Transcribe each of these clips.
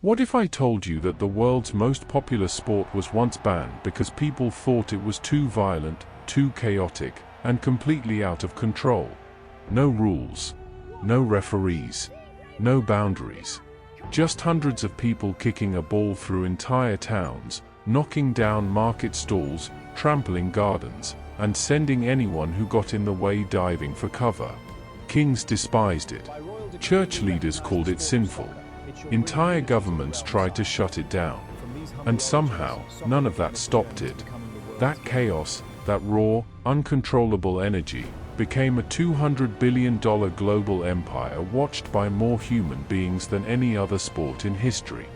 What if I told you that the world's most popular sport was once banned because people thought it was too violent, too chaotic, and completely out of control? No rules, no referees, no boundaries. Just hundreds of people kicking a ball through entire towns, knocking down market stalls, trampling gardens, and sending anyone who got in the way diving for cover. Kings despised it. Church leaders called it sinful. Entire governments tried to shut it down. And somehow, none of that stopped it. That chaos, that raw, uncontrollable energy, became a $200 billion global empire watched by more human beings than any other sport in history.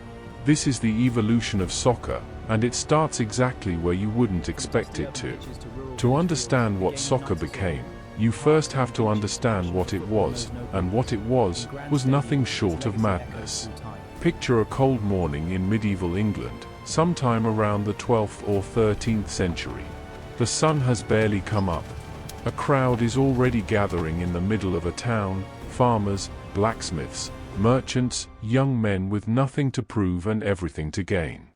This is the evolution of soccer, and it starts exactly where you wouldn't expect it to. To understand what soccer became, you first have to understand what it was, and what it was nothing short of madness. Picture a cold morning in medieval England, sometime around the 12th or 13th century. The sun has barely come up. A crowd is already gathering in the middle of a town: farmers, blacksmiths, merchants, young men with nothing to prove and everything to gain.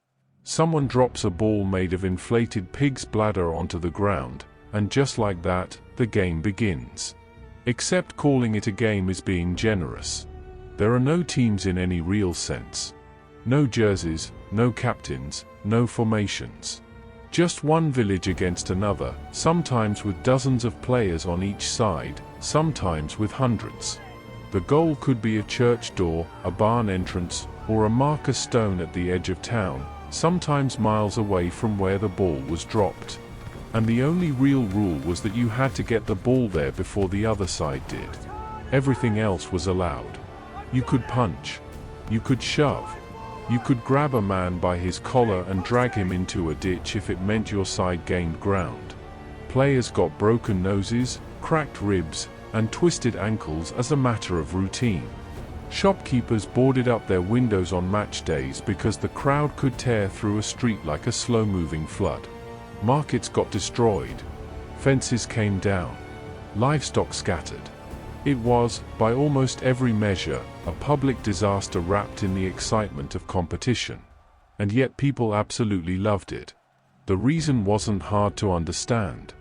Someone drops a ball made of inflated pig's bladder onto the ground, and just like that, the game begins. Except calling it a game is being generous. There are no teams in any real sense. No jerseys, no captains, no formations. Just one village against another, sometimes with dozens of players on each side, sometimes with hundreds. The goal could be a church door, a barn entrance, or a marker stone at the edge of town, sometimes miles away from where the ball was dropped. And the only real rule was that you had to get the ball there before the other side did. Everything else was allowed. You could punch. You could shove. You could grab a man by his collar and drag him into a ditch if it meant your side gained ground. Players got broken noses, cracked ribs, and twisted ankles as a matter of routine. Shopkeepers boarded up their windows on match days because the crowd could tear through a street like a slow-moving flood. Markets got destroyed. Fences came down. Livestock scattered. It was, by almost every measure, a public disaster wrapped in the excitement of competition. And yet people absolutely loved it. The reason wasn't hard to understand.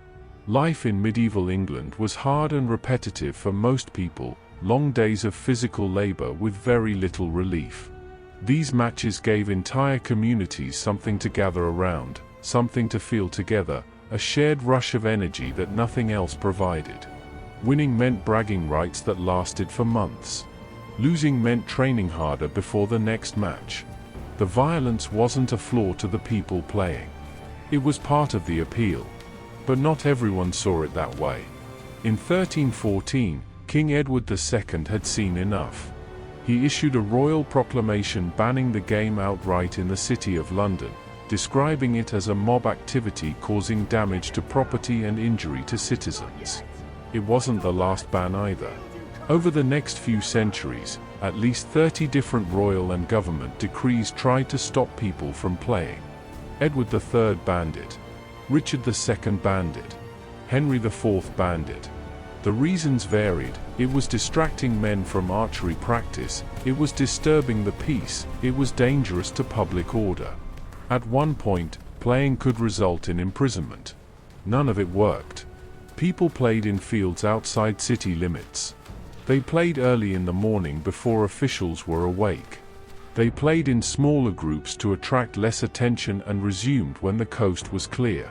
Life in medieval England was hard and repetitive for most people, long days of physical labor with very little relief. These matches gave entire communities something to gather around, something to feel together, a shared rush of energy that nothing else provided. Winning meant bragging rights that lasted for months. Losing meant training harder before the next match. The violence wasn't a flaw to the people playing. It was part of the appeal. But not everyone saw it that way. In 1314, King Edward II had seen enough. He issued a royal proclamation banning the game outright in the City of London, describing it as a mob activity causing damage to property and injury to citizens. It wasn't the last ban either. Over the next few centuries, at least 30 different royal and government decrees tried to stop people from playing. Edward III banned it. Richard II banned it. Henry IV banned it. The reasons varied. It was distracting men from archery practice, it was disturbing the peace, it was dangerous to public order. At one point, playing could result in imprisonment. None of it worked. People played in fields outside city limits. They played early in the morning before officials were awake. They played in smaller groups to attract less attention and resumed when the coast was clear.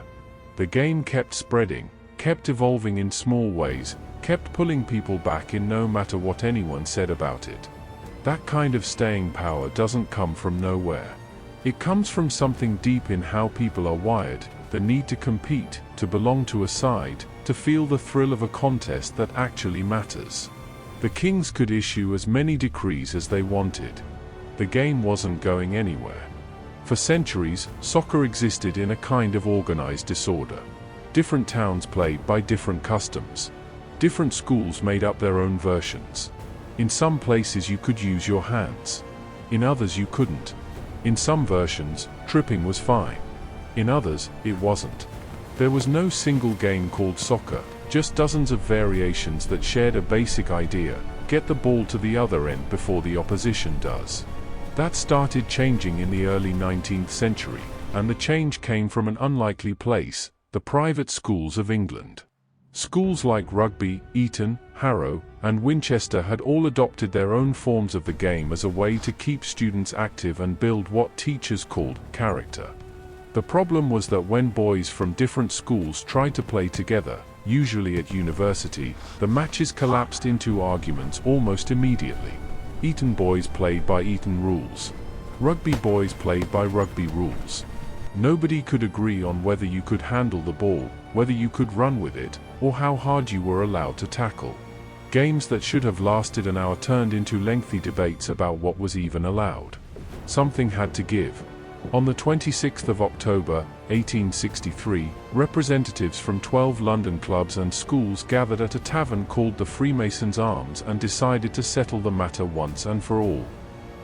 The game kept spreading, kept evolving in small ways, kept pulling people back in no matter what anyone said about it. That kind of staying power doesn't come from nowhere. It comes from something deep in how people are wired, the need to compete, to belong to a side, to feel the thrill of a contest that actually matters. The kings could issue as many decrees as they wanted. The game wasn't going anywhere. For centuries, soccer existed in a kind of organized disorder. Different towns played by different customs. Different schools made up their own versions. In some places you could use your hands. In others you couldn't. In some versions, tripping was fine. In others, it wasn't. There was no single game called soccer, just dozens of variations that shared a basic idea: get the ball to the other end before the opposition does. That started changing in the early 19th century, and the change came from an unlikely place, the private schools of England. Schools like Rugby, Eton, Harrow, and Winchester had all adopted their own forms of the game as a way to keep students active and build what teachers called character. The problem was that when boys from different schools tried to play together, usually at university, the matches collapsed into arguments almost immediately. Eton boys played by Eton rules. Rugby boys played by rugby rules. Nobody could agree on whether you could handle the ball, whether you could run with it, or how hard you were allowed to tackle. Games that should have lasted an hour turned into lengthy debates about what was even allowed. Something had to give. On the 26th of October, 1863, representatives from 12 London clubs and schools gathered at a tavern called the Freemasons' Arms and decided to settle the matter once and for all.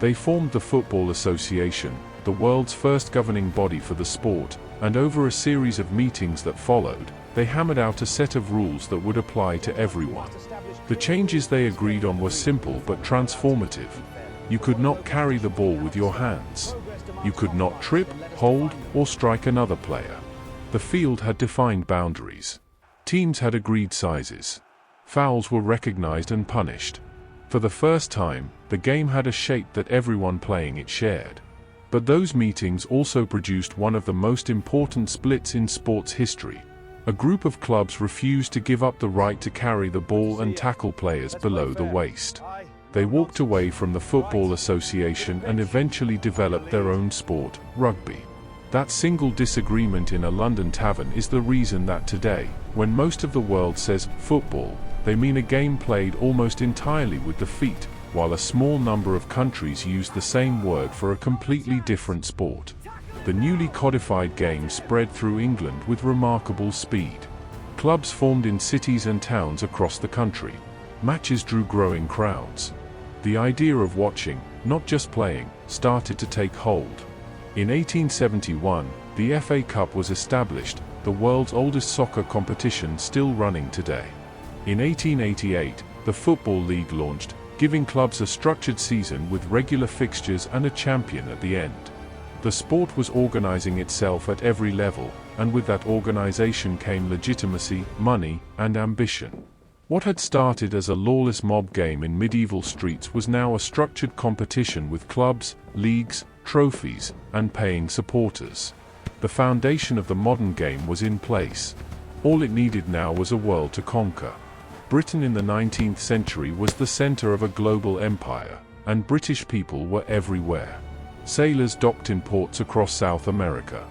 They formed the Football Association, the world's first governing body for the sport, and over a series of meetings that followed, they hammered out a set of rules that would apply to everyone. The changes they agreed on were simple but transformative. You could not carry the ball with your hands. You could not trip, hold, or strike another player. The field had defined boundaries. Teams had agreed sizes. Fouls were recognized and punished. For the first time, the game had a shape that everyone playing it shared. But those meetings also produced one of the most important splits in sports history. A group of clubs refused to give up the right to carry the ball and tackle players below the waist. They walked away from the Football Association and eventually developed their own sport, rugby. That single disagreement in a London tavern is the reason that today, when most of the world says football, they mean a game played almost entirely with the feet, while a small number of countries use the same word for a completely different sport. The newly codified game spread through England with remarkable speed. Clubs formed in cities and towns across the country. Matches drew growing crowds. The idea of watching, not just playing, started to take hold. In 1871, the FA Cup was established, the world's oldest soccer competition still running today. In 1888, the Football League launched, giving clubs a structured season with regular fixtures and a champion at the end. The sport was organizing itself at every level, and with that organization came legitimacy, money, and ambition. What had started as a lawless mob game in medieval streets was now a structured competition with clubs, leagues, trophies, and paying supporters. The foundation of the modern game was in place. All it needed now was a world to conquer. Britain in the 19th century was the center of a global empire, and British people were everywhere. Sailors docked in ports across South America.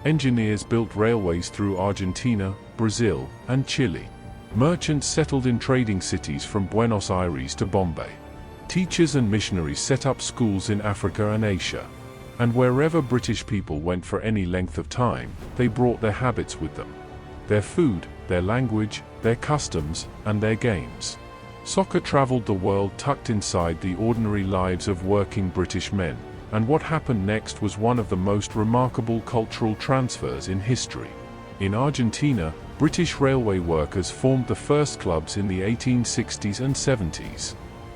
Engineers built railways through Argentina, Brazil, and Chile. Merchants settled in trading cities from Buenos Aires to Bombay. Teachers and missionaries set up schools in Africa and Asia. And wherever British people went for any length of time, they brought their habits with them. Their food, their language, their customs, and their games. Soccer traveled the world tucked inside the ordinary lives of working British men, and what happened next was one of the most remarkable cultural transfers in history. In Argentina, British railway workers formed the first clubs in the 1860s and 70s.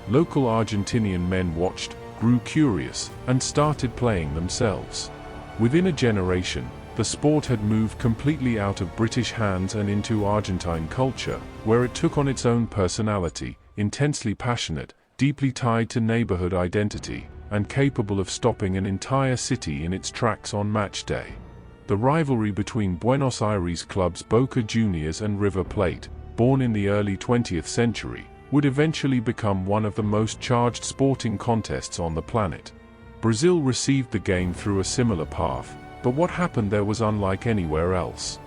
Local Argentinian men watched, grew curious, and started playing themselves. Within a generation, the sport had moved completely out of British hands and into Argentine culture, where it took on its own personality, intensely passionate, deeply tied to neighborhood identity, and capable of stopping an entire city in its tracks on match day. The rivalry between Buenos Aires clubs Boca Juniors and River Plate, born in the early 20th century, would eventually become one of the most charged sporting contests on the planet. Brazil received the game through a similar path, but what happened there was unlike anywhere else.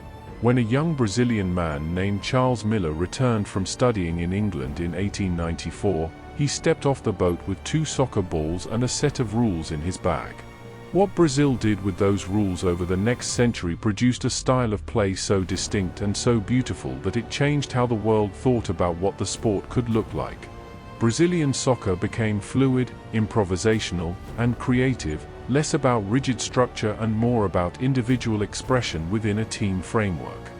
When a young Brazilian man named Charles Miller returned from studying in England in 1894, he stepped off the boat with 2 soccer balls and a set of rules in his bag. What Brazil did with those rules over the next century produced a style of play so distinct and so beautiful that it changed how the world thought about what the sport could look like. Brazilian soccer became fluid, improvisational, and creative, less about rigid structure and more about individual expression within a team framework.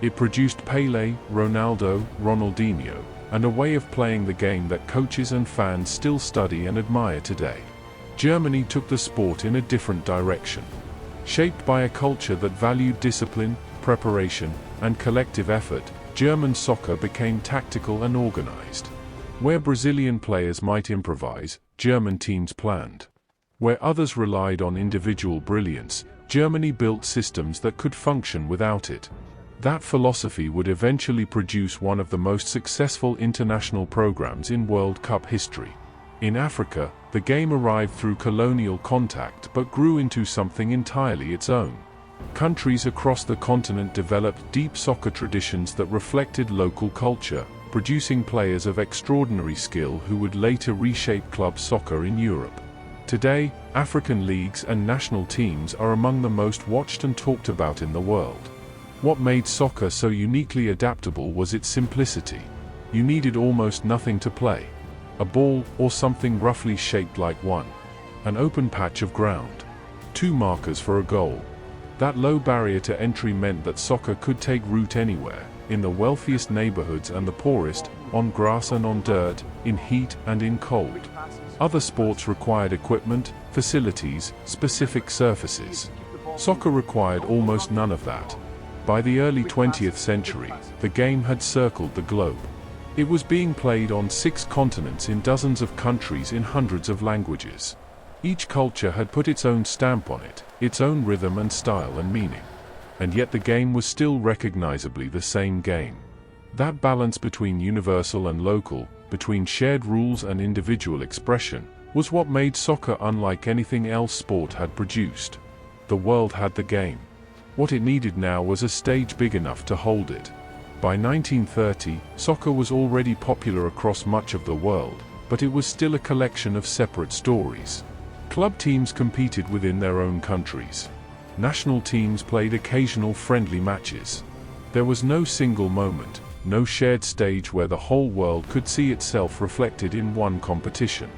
It produced Pelé, Ronaldo, Ronaldinho, and a way of playing the game that coaches and fans still study and admire today. Germany took the sport in a different direction. Shaped by a culture that valued discipline, preparation, and collective effort, German soccer became tactical and organized. Where Brazilian players might improvise, German teams planned. Where others relied on individual brilliance, Germany built systems that could function without it. That philosophy would eventually produce one of the most successful international programs in World Cup history. In Africa, the game arrived through colonial contact but grew into something entirely its own. Countries across the continent developed deep soccer traditions that reflected local culture, producing players of extraordinary skill who would later reshape club soccer in Europe. Today, African leagues and national teams are among the most watched and talked about in the world. What made soccer so uniquely adaptable was its simplicity. You needed almost nothing to play. A ball, or something roughly shaped like one. An open patch of ground. 2 markers for a goal. That low barrier to entry meant that soccer could take root anywhere, in the wealthiest neighborhoods and the poorest, on grass and on dirt, in heat and in cold. Other sports required equipment, facilities, specific surfaces. Soccer required almost none of that. By the early 20th century, the game had circled the globe. It was being played on 6 continents in dozens of countries in hundreds of languages. Each culture had put its own stamp on it, its own rhythm and style and meaning. And yet the game was still recognizably the same game. That balance between universal and local, between shared rules and individual expression, was what made soccer unlike anything else sport had produced. The world had the game. What it needed now was a stage big enough to hold it. By 1930, soccer was already popular across much of the world, but it was still a collection of separate stories. Club teams competed within their own countries. National teams played occasional friendly matches. There was no single moment, no shared stage where the whole world could see itself reflected in one competition.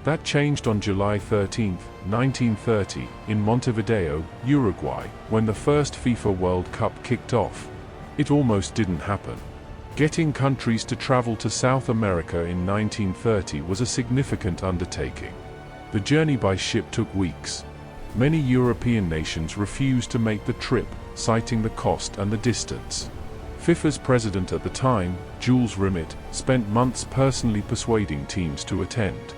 That changed on July 13, 1930, in Montevideo, Uruguay, when the first FIFA World Cup kicked off. It almost didn't happen. Getting countries to travel to South America in 1930 was a significant undertaking. The journey by ship took weeks. Many European nations refused to make the trip, citing the cost and the distance. FIFA's president at the time, Jules Rimet, spent months personally persuading teams to attend.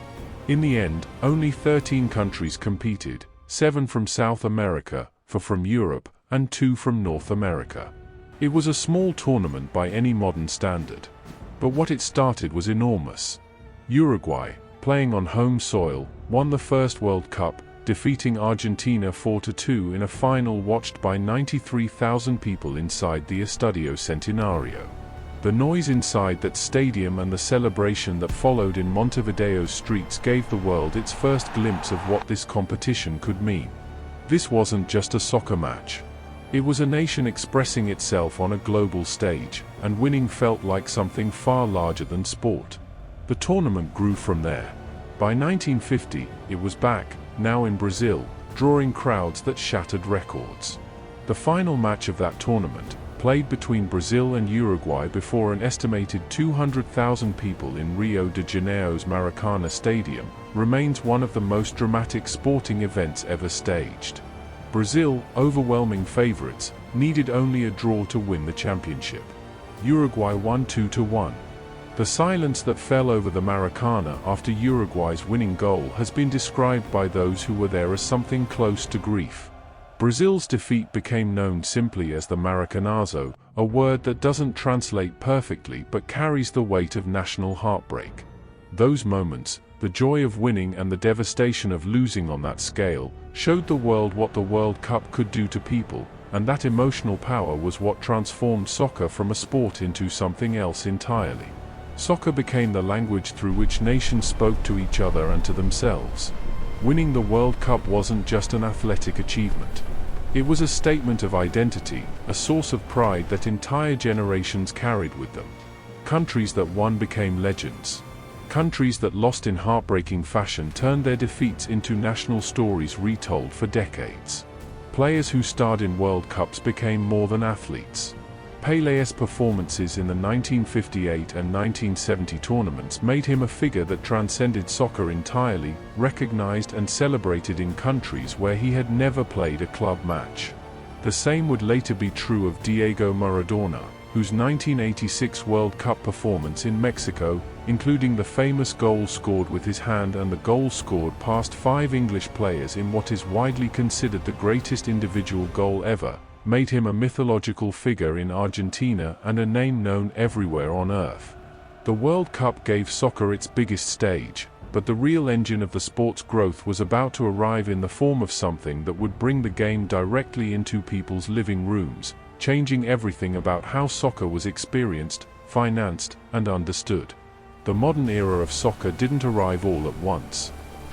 In the end, only 13 countries competed, 7 from South America, 4 from Europe, and 2 from North America. It was a small tournament by any modern standard. But what it started was enormous. Uruguay, playing on home soil, won the first World Cup, defeating Argentina 4-2 in a final watched by 93,000 people inside the Estadio Centenario. The noise inside that stadium and the celebration that followed in Montevideo's streets gave the world its first glimpse of what this competition could mean. This wasn't just a soccer match. It was a nation expressing itself on a global stage, and winning felt like something far larger than sport. The tournament grew from there. By 1950, it was back, now in Brazil, drawing crowds that shattered records. The final match of that tournament, played between Brazil and Uruguay before an estimated 200,000 people in Rio de Janeiro's Maracanã Stadium, remains one of the most dramatic sporting events ever staged. Brazil, overwhelming favorites, needed only a draw to win the championship. Uruguay won 2-1. The silence that fell over the Maracanã after Uruguay's winning goal has been described by those who were there as something close to grief. Brazil's defeat became known simply as the Maracanazo, a word that doesn't translate perfectly but carries the weight of national heartbreak. Those moments, the joy of winning and the devastation of losing on that scale, showed the world what the World Cup could do to people, and that emotional power was what transformed soccer from a sport into something else entirely. Soccer became the language through which nations spoke to each other and to themselves. Winning the World Cup wasn't just an athletic achievement. It was a statement of identity, a source of pride that entire generations carried with them. Countries that won became legends. Countries that lost in heartbreaking fashion turned their defeats into national stories retold for decades. Players who starred in World Cups became more than athletes. Pelé's performances in the 1958 and 1970 tournaments made him a figure that transcended soccer entirely, recognized and celebrated in countries where he had never played a club match. The same would later be true of Diego Maradona, whose 1986 World Cup performance in Mexico, including the famous goal scored with his hand and the goal scored past 5 English players in what is widely considered the greatest individual goal ever, made him a mythological figure in Argentina and a name known everywhere on earth. The World Cup gave soccer its biggest stage, but the real engine of the sport's growth was about to arrive in the form of something that would bring the game directly into people's living rooms, changing everything about how soccer was experienced, financed, and understood. The modern era of soccer didn't arrive all at once.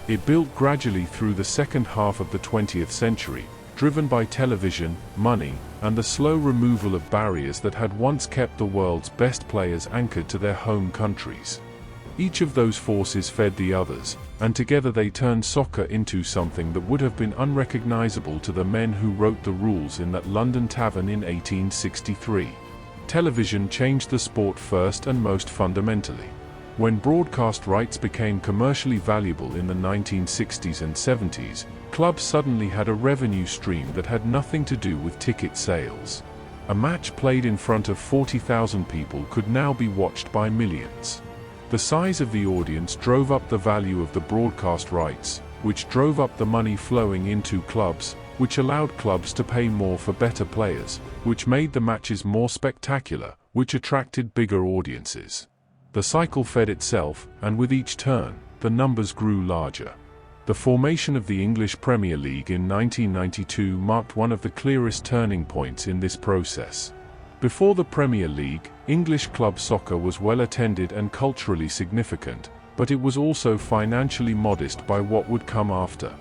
It built gradually through the second half of the 20th century, driven by television, money, and the slow removal of barriers that had once kept the world's best players anchored to their home countries. Each of those forces fed the others, and together they turned soccer into something that would have been unrecognizable to the men who wrote the rules in that London tavern in 1863. Television changed the sport first and most fundamentally. When broadcast rights became commercially valuable in the 1960s and 70s, clubs suddenly had a revenue stream that had nothing to do with ticket sales. A match played in front of 40,000 people could now be watched by millions. The size of the audience drove up the value of the broadcast rights, which drove up the money flowing into clubs, which allowed clubs to pay more for better players, which made the matches more spectacular, which attracted bigger audiences. The cycle fed itself, and with each turn, the numbers grew larger. The formation of the English Premier League in 1992 marked one of the clearest turning points in this process. Before the Premier League, English club soccer was well attended and culturally significant, but it was also financially modest by what would come after.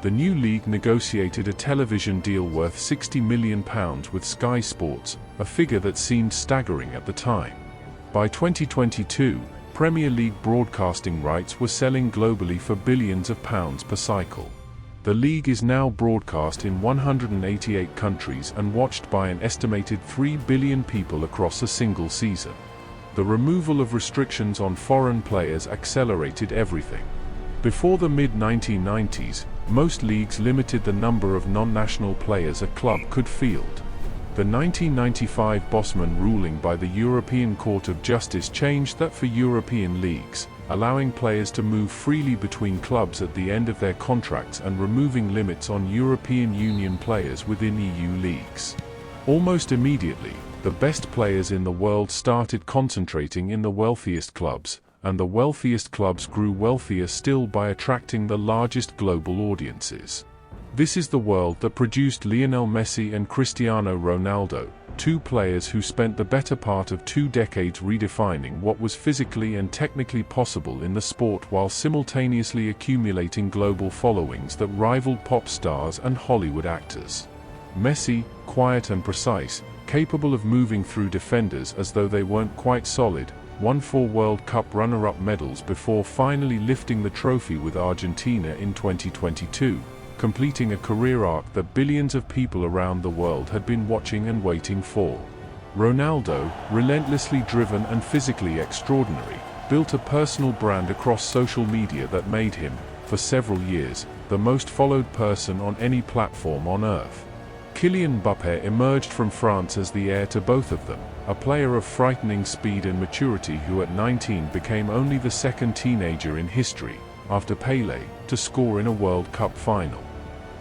The new league negotiated a television deal worth £60 million with Sky Sports, a figure that seemed staggering at the time. By 2022, Premier League broadcasting rights were selling globally for billions of pounds per cycle. The league is now broadcast in 188 countries and watched by an estimated 3 billion people across a single season. The removal of restrictions on foreign players accelerated everything. Before the mid-1990s, most leagues limited the number of non-national players a club could field. The 1995 Bosman ruling by the European Court of Justice changed that for European leagues, allowing players to move freely between clubs at the end of their contracts and removing limits on European Union players within EU leagues. Almost immediately, the best players in the world started concentrating in the wealthiest clubs, and the wealthiest clubs grew wealthier still by attracting the largest global audiences. This is the world that produced Lionel Messi and Cristiano Ronaldo, two players who spent the better part of 2 decades redefining what was physically and technically possible in the sport while simultaneously accumulating global followings that rivaled pop stars and Hollywood actors. Messi, quiet and precise, capable of moving through defenders as though they weren't quite solid, won 4 World Cup runner-up medals before finally lifting the trophy with Argentina in 2022. Completing a career arc that billions of people around the world had been watching and waiting for. Ronaldo, relentlessly driven and physically extraordinary, built a personal brand across social media that made him, for several years, the most followed person on any platform on earth. Kylian Mbappé emerged from France as the heir to both of them, a player of frightening speed and maturity who at 19 became only the second teenager in history, after Pelé, to score in a World Cup final.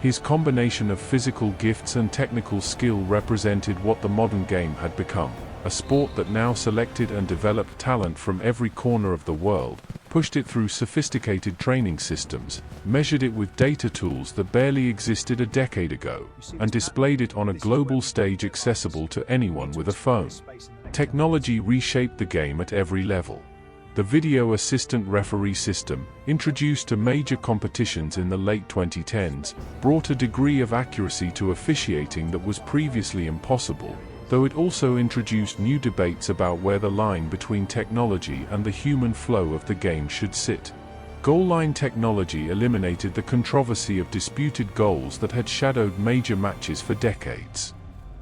His combination of physical gifts and technical skill represented what the modern game had become, a sport that now selected and developed talent from every corner of the world, pushed it through sophisticated training systems, measured it with data tools that barely existed a decade ago, and displayed it on a global stage accessible to anyone with a phone. Technology reshaped the game at every level. The video assistant referee system, introduced to major competitions in the late 2010s, brought a degree of accuracy to officiating that was previously impossible, though it also introduced new debates about where the line between technology and the human flow of the game should sit. Goal line technology eliminated the controversy of disputed goals that had shadowed major matches for decades.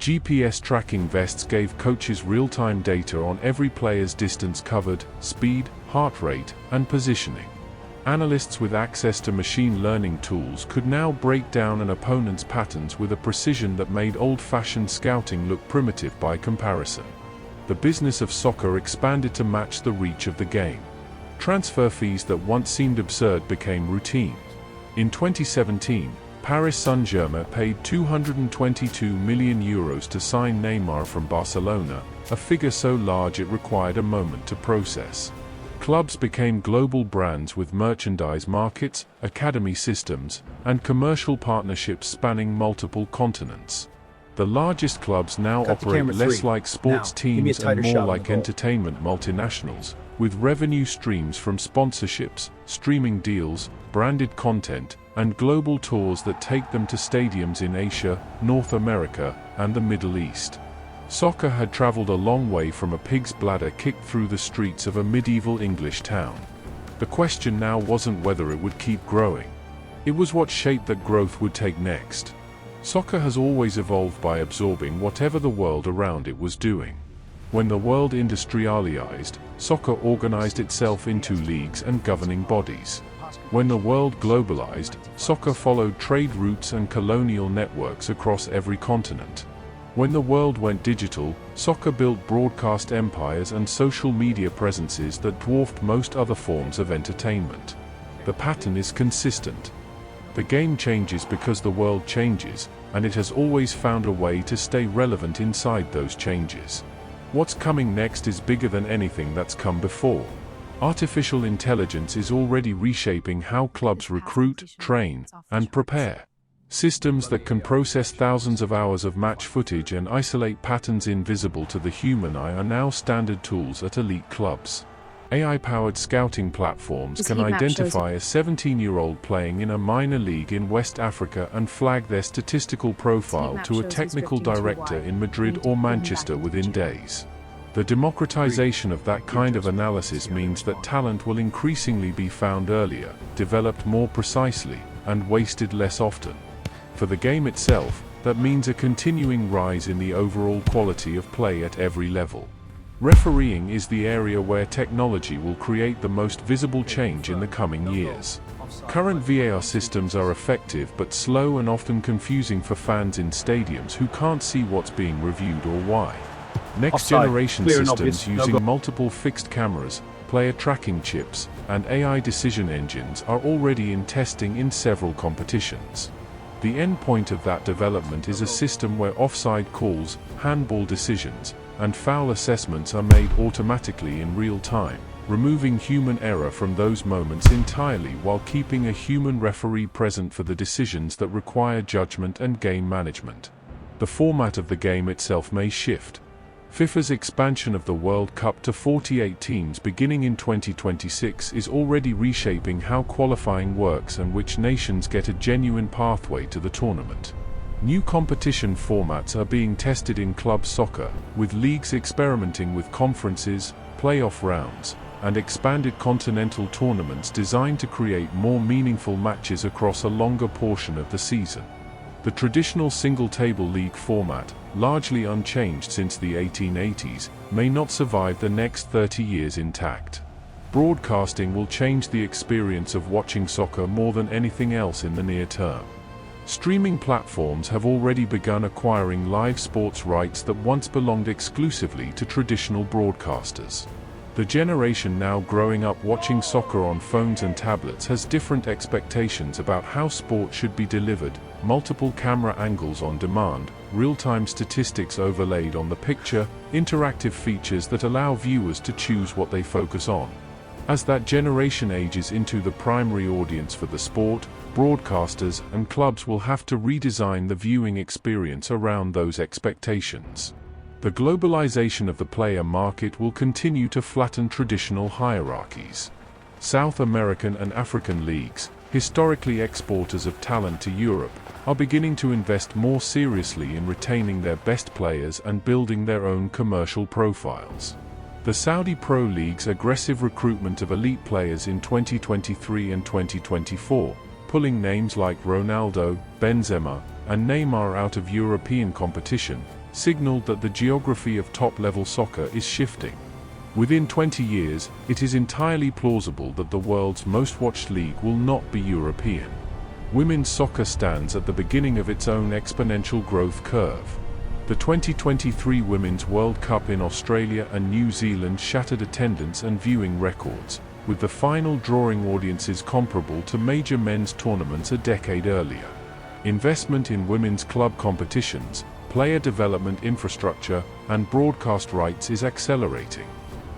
GPS tracking vests gave coaches real-time data on every player's distance covered, speed, heart rate, and positioning. Analysts with access to machine learning tools could now break down an opponent's patterns with a precision that made old-fashioned scouting look primitive by comparison. The business of soccer expanded to match the reach of the game. Transfer fees that once seemed absurd became routine. In 2017, Paris Saint-Germain paid €222 million to sign Neymar from Barcelona, a figure so large it required a moment to process. Clubs became global brands with merchandise markets, academy systems, and commercial partnerships spanning multiple continents. The largest clubs now operate less like sports teams and more like entertainment multinationals, with revenue streams from sponsorships, streaming deals, branded content, and global tours that take them to stadiums in Asia, North America, and the Middle East. Soccer had traveled a long way from a pig's bladder kicked through the streets of a medieval English town. The question now wasn't whether it would keep growing. It was what shape that growth would take next. Soccer has always evolved by absorbing whatever the world around it was doing. When the world industrialized, soccer organized itself into leagues and governing bodies. When the world globalized, soccer followed trade routes and colonial networks across every continent. When the world went digital, soccer built broadcast empires and social media presences that dwarfed most other forms of entertainment. The pattern is consistent. The game changes because the world changes, and it has always found a way to stay relevant inside those changes. What's coming next is bigger than anything that's come before. Artificial intelligence is already reshaping how clubs recruit, train, and prepare. Systems that can process thousands of hours of match footage and isolate patterns invisible to the human eye are now standard tools at elite clubs. AI-powered scouting platforms can identify a 17-year-old playing in a minor league in West Africa and flag their statistical profile to a technical director in Madrid or Manchester within days. The democratization of that kind of analysis means that talent will increasingly be found earlier, developed more precisely, and wasted less often. For the game itself, that means a continuing rise in the overall quality of play at every level. Refereeing is the area where technology will create the most visible change in the coming years. Current VAR systems are effective but slow and often confusing for fans in stadiums who can't see what's being reviewed or why. Next-generation systems using multiple fixed cameras, player tracking chips, and AI decision engines are already in testing in several competitions. The end point of that development is a system where offside calls, handball decisions, and foul assessments are made automatically in real time, removing human error from those moments entirely while keeping a human referee present for the decisions that require judgment and game management. The format of the game itself may shift. FIFA's expansion of the World Cup to 48 teams beginning in 2026 is already reshaping how qualifying works and which nations get a genuine pathway to the tournament. New competition formats are being tested in club soccer, with leagues experimenting with conferences, playoff rounds, and expanded continental tournaments designed to create more meaningful matches across a longer portion of the season. The traditional single-table league format, largely unchanged since the 1880s, may not survive the next 30 years intact. Broadcasting will change the experience of watching soccer more than anything else in the near term. Streaming platforms have already begun acquiring live sports rights that once belonged exclusively to traditional broadcasters. The generation now growing up watching soccer on phones and tablets has different expectations about how sport should be delivered: multiple camera angles on demand, real-time statistics overlaid on the picture, interactive features that allow viewers to choose what they focus on. As that generation ages into the primary audience for the sport, broadcasters and clubs will have to redesign the viewing experience around those expectations. The globalization of the player market will continue to flatten traditional hierarchies. South American and African leagues, historically exporters of talent to Europe, are beginning to invest more seriously in retaining their best players and building their own commercial profiles. The Saudi Pro League's aggressive recruitment of elite players in 2023 and 2024, pulling names like Ronaldo, Benzema, and Neymar out of European competition, signaled that the geography of top-level soccer is shifting. Within 20 years, it is entirely plausible that the world's most-watched league will not be European. Women's soccer stands at the beginning of its own exponential growth curve. The 2023 Women's World Cup in Australia and New Zealand shattered attendance and viewing records, with the final drawing audiences comparable to major men's tournaments a decade earlier. Investment in women's club competitions, player development infrastructure, and broadcast rights is accelerating.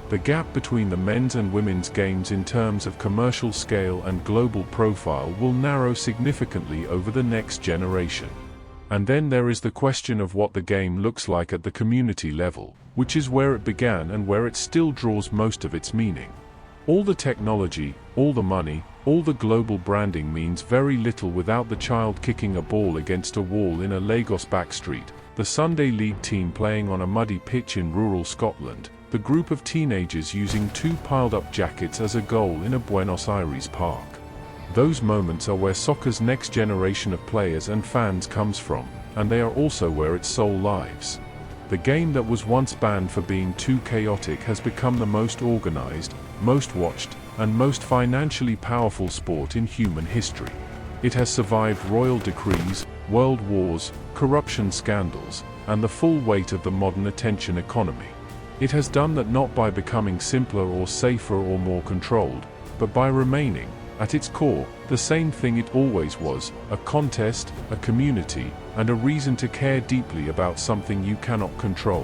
The gap between the men's and women's games in terms of commercial scale and global profile will narrow significantly over the next generation. And then there is the question of what the game looks like at the community level, which is where it began and where it still draws most of its meaning. All the technology, all the money, all the global branding means very little without the child kicking a ball against a wall in a Lagos backstreet, the Sunday league team playing on a muddy pitch in rural Scotland, the group of teenagers using two piled-up jackets as a goal in a Buenos Aires park. Those moments are where soccer's next generation of players and fans comes from, and they are also where its soul lives. The game that was once banned for being too chaotic has become the most organized, most watched, and most financially powerful sport in human history. It has survived royal decrees, world wars, corruption scandals, and the full weight of the modern attention economy. It has done that not by becoming simpler or safer or more controlled, but by remaining, at its core, the same thing it always was: a contest, a community, and a reason to care deeply about something you cannot control.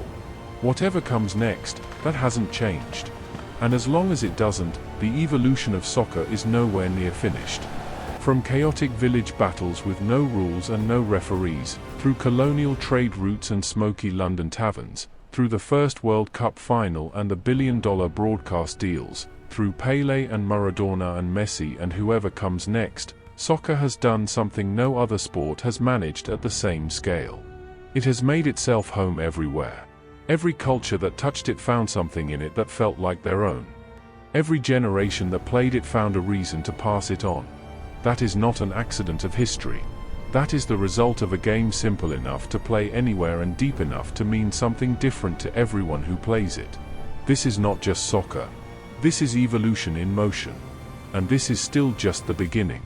Whatever comes next, that hasn't changed. And as long as it doesn't, the evolution of soccer is nowhere near finished. From chaotic village battles with no rules and no referees, through colonial trade routes and smoky London taverns, through the first World Cup final and the billion-dollar broadcast deals, through Pelé and Maradona and Messi and whoever comes next, soccer has done something no other sport has managed at the same scale. It has made itself home everywhere. Every culture that touched it found something in it that felt like their own. Every generation that played it found a reason to pass it on. That is not an accident of history. That is the result of a game simple enough to play anywhere and deep enough to mean something different to everyone who plays it. This is not just soccer. This is evolution in motion. And this is still just the beginning.